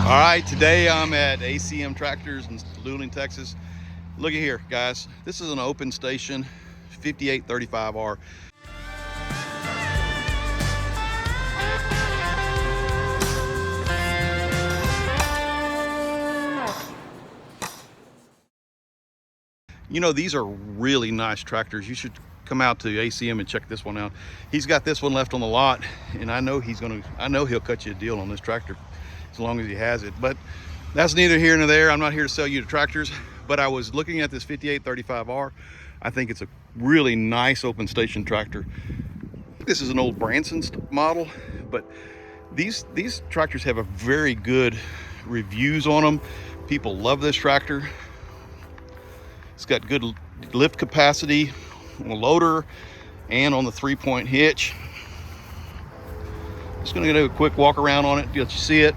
All right, today I'm at ACM Tractors in Luling, Texas. Look at here, guys. This is an open station 5835R. You know, these are really nice tractors. You should come out to ACM and check this one out. He's got this one left on the lot, and I know he'll cut you a deal on this tractor as long as he has it. But that's neither here nor there. I'm not here to sell you the tractors, but I was looking at this 5835R. I think it's a really nice open station tractor. This is an old Branson model, but these tractors have a very good reviews on them. People love this tractor. It's got good lift capacity on the loader and on the 3-point hitch. Just gonna do a quick walk around on it, let you see it.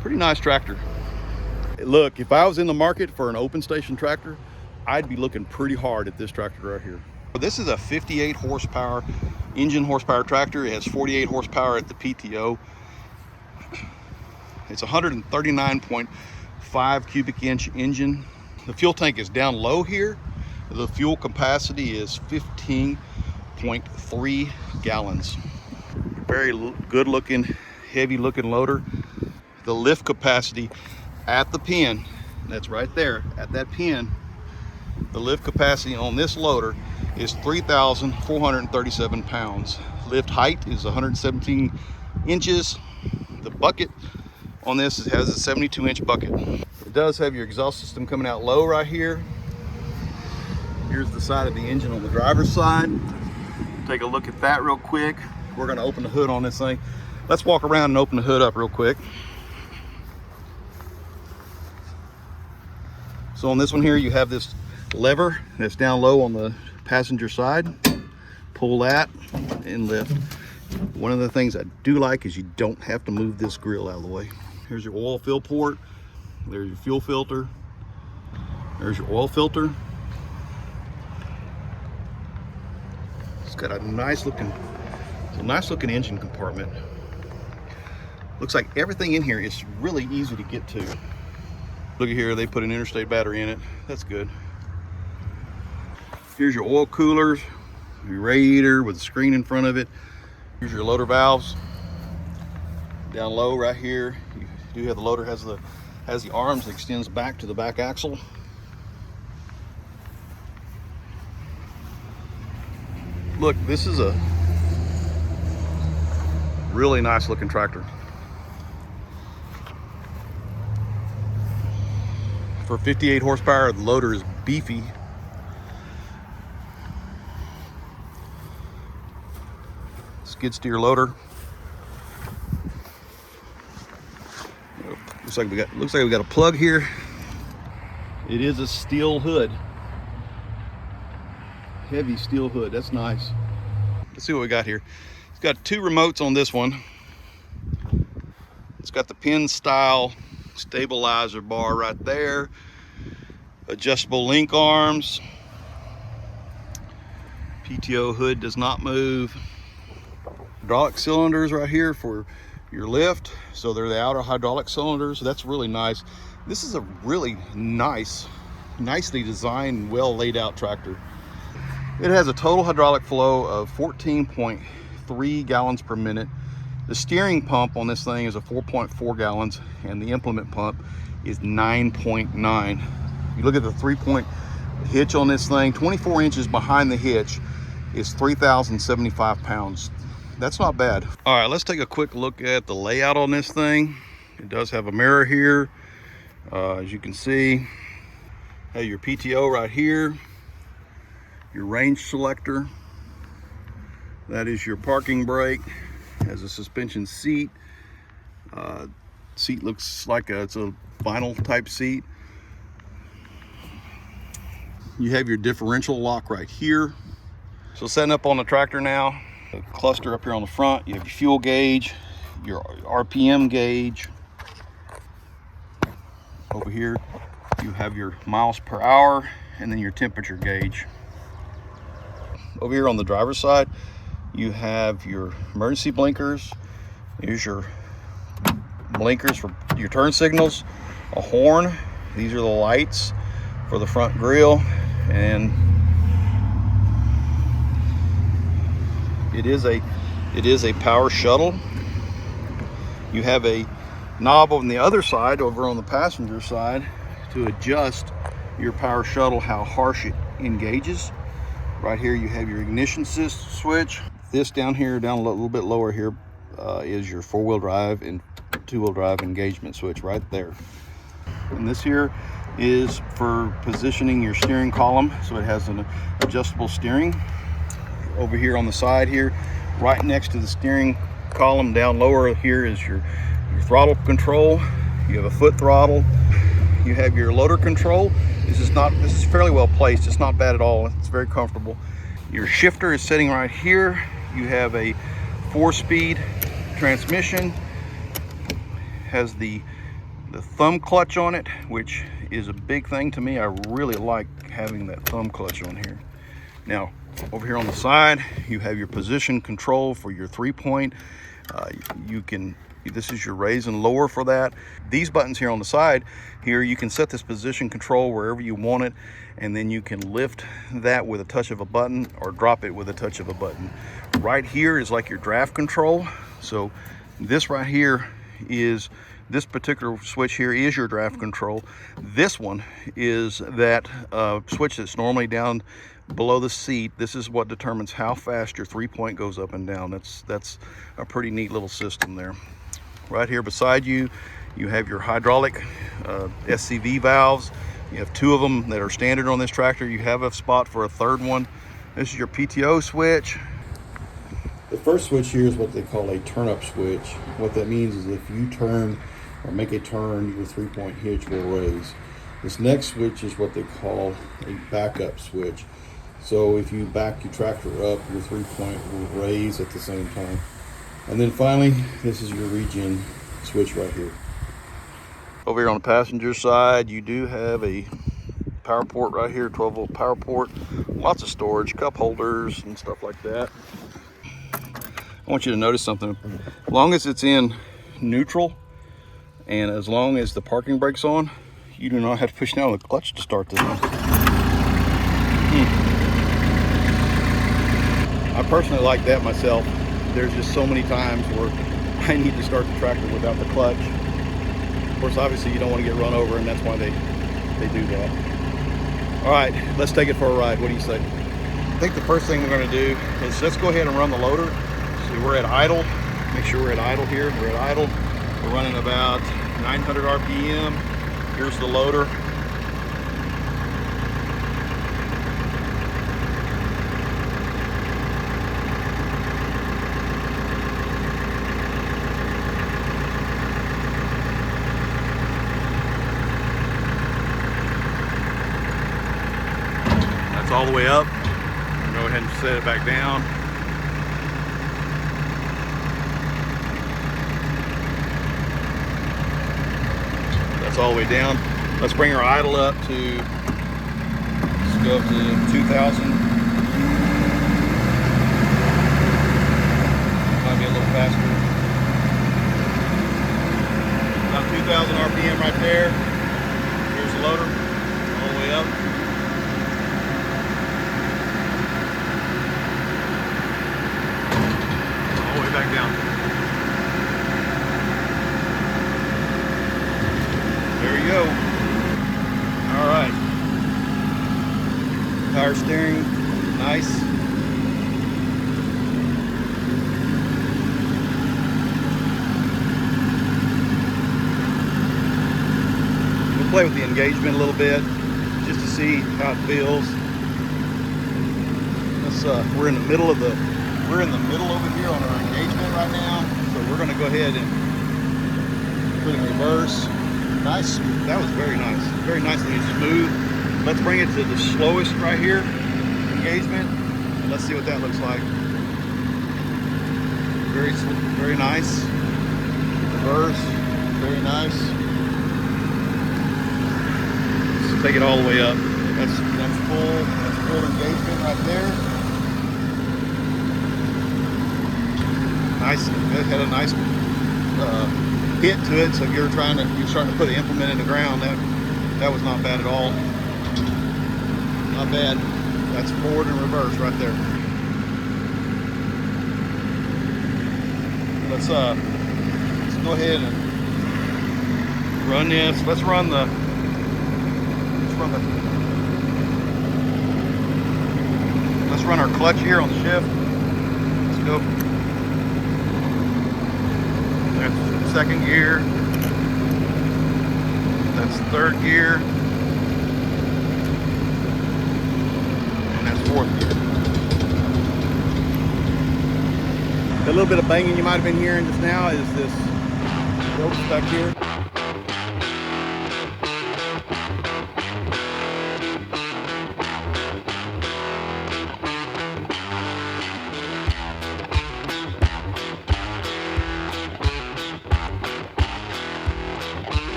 Pretty nice tractor. Look, if I was in the market for an open station tractor, I'd be looking pretty hard at this tractor right here. This is a 58 horsepower engine horsepower tractor. It has 48 horsepower at the PTO. It's 139.5 cubic inch engine. The fuel tank is down low here. The fuel capacity is 15.3 gallons. Very good looking, heavy looking loader. The lift capacity at the pin, that's right there at that pin, the lift capacity on this loader is 3,437 pounds. Lift height is 117 inches. The bucket on this has a 72-inch bucket. It does have your exhaust system coming out low right here. Here's the side of the engine on the driver's side. Take a look at that real quick. We're gonna open the hood on this thing. Let's walk around and open the hood up real quick. So on this one here, you have this lever that's down low on the passenger side. Pull that and lift. One of the things I do like is you don't have to move this grill out of the way. Here's your oil fill port. There's your fuel filter. There's your oil filter. It's got a nice looking engine compartment. Looks like everything in here is really easy to get to. Look at here, they put an interstate battery in it. That's good. Here's your oil coolers, your radiator with a screen in front of it. Here's your loader valves. Down low right here, you do have the loader has the arms that extends back to the back axle. Look, this is a really nice looking tractor. For 58 horsepower, the loader is beefy. Skid steer loader. Looks like we got a plug here. It is a steel hood. Heavy steel hood. That's nice. Let's see what we got here. It's got two remotes on this one. It's got the pin style stabilizer bar right there, adjustable link arms, PTO hood does not move, hydraulic cylinders right here for your lift, so they're the outer hydraulic cylinders. That's really nice. This is a really nicely designed, well laid out tractor. It has a total hydraulic flow of 14.3 gallons per minute. The steering pump on this thing is a 4.4 gallons, and the implement pump is 9.9. You look at the 3-point hitch on this thing, 24 inches behind the hitch is 3,075 pounds. That's not bad. All right, let's take a quick look at the layout on this thing. It does have a mirror here. As you can see, have your PTO right here, your range selector. That is your parking brake. Has a suspension seat. Seat looks like it's a vinyl type seat. You have your differential lock right here. So setting up on the tractor now, a cluster up here on the front. You have your fuel gauge, your RPM gauge. Over here, you have your miles per hour and then your temperature gauge. Over here on the driver's side, you have your emergency blinkers. Here's your blinkers for your turn signals, a horn. These are the lights for the front grille, and it is a power shuttle. You have a knob on the other side, over on the passenger side, to adjust your power shuttle, how harsh it engages. Right here you have your ignition switch. This down here, down a little bit lower here, is your 4-wheel drive and 2-wheel drive engagement switch right there. And this here is for positioning your steering column, so it has an adjustable steering. Over here on the side here, right next to the steering column, down lower here, is your throttle control. You have a foot throttle. You have your loader control. This is fairly well placed. It's not bad at all. It's very comfortable. Your shifter is sitting right here. You have a 4-speed transmission. Has the thumb clutch on it, which is a big thing to me. I really like having that thumb clutch on here. Now, over here on the side, you have your position control for your 3-point. This is your raise and lower for that. These buttons here on the side here, you can set this position control wherever you want it, and then you can lift that with a touch of a button or drop it with a touch of a button. Right here is like your draft control. So this right here is, this particular switch here is your draft control. This one is that switch that's normally down below the seat. This is what determines how fast your 3-point goes up and down. That's a pretty neat little system there. Right here beside you, you have your hydraulic SCV valves. You have 2 of them that are standard on this tractor. You have a spot for a 3rd one. This is your PTO switch. The first switch here is what they call a turn-up switch. What that means is if you turn or make a turn, your 3-point hitch will raise. This next switch is what they call a backup switch. So if you back your tractor up, your 3-point will raise at the same time. And then finally, this is your regen switch right here. Over here on the passenger side, you do have a power port right here, 12-volt power port. Lots of storage, cup holders and stuff like that. I want you to notice something. As long as it's in neutral and as long as the parking brake's on, you do not have to push down the clutch to start this one. I personally like that myself. There's just so many times where I need to start the tractor without the clutch. Of course, obviously you don't want to get run over, and that's why they do that. All right, let's take it for a ride. What do you say? I think the first thing we're going to do is let's go ahead and run the loader. So we're at idle. Make sure we're at idle here. We're at idle. We're running about 900 RPM. Here's the loader. That's all the way up. Go ahead and set it back down. That's all the way down. Let's bring our idle up to, let's go up to 2,000. Might be a little faster. About 2,000 RPM right there. Here's the loader, all the way up. Back down. There you go. All right. Power steering, nice. We'll play with the engagement a little bit just to see how it feels. We're in the middle of over here on our engagement right now, so we're going to go ahead and put it in reverse. Nice. That was very nice. Very nicely smooth. Let's bring it to the slowest right here, engagement, and let's see what that looks like. Very nice. Reverse. Very nice. Let's take it all the way up. That's full engagement right there. Nice. It had a nice hit to it. So if you're starting to put an implement in the ground, that was not bad at all. Not bad. That's forward and reverse right there. Let's go ahead and run this. Let's run our clutch here on the shift. Let's go. That's second gear. That's third gear. And that's fourth gear. The little bit of banging you might have been hearing just now is this rope back here.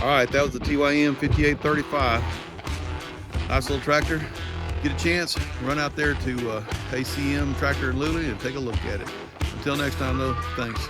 All right, that was the TYM 5835. Nice little tractor. Get a chance, run out there to ACM Tractor in Luling and take a look at it. Until next time though, thanks.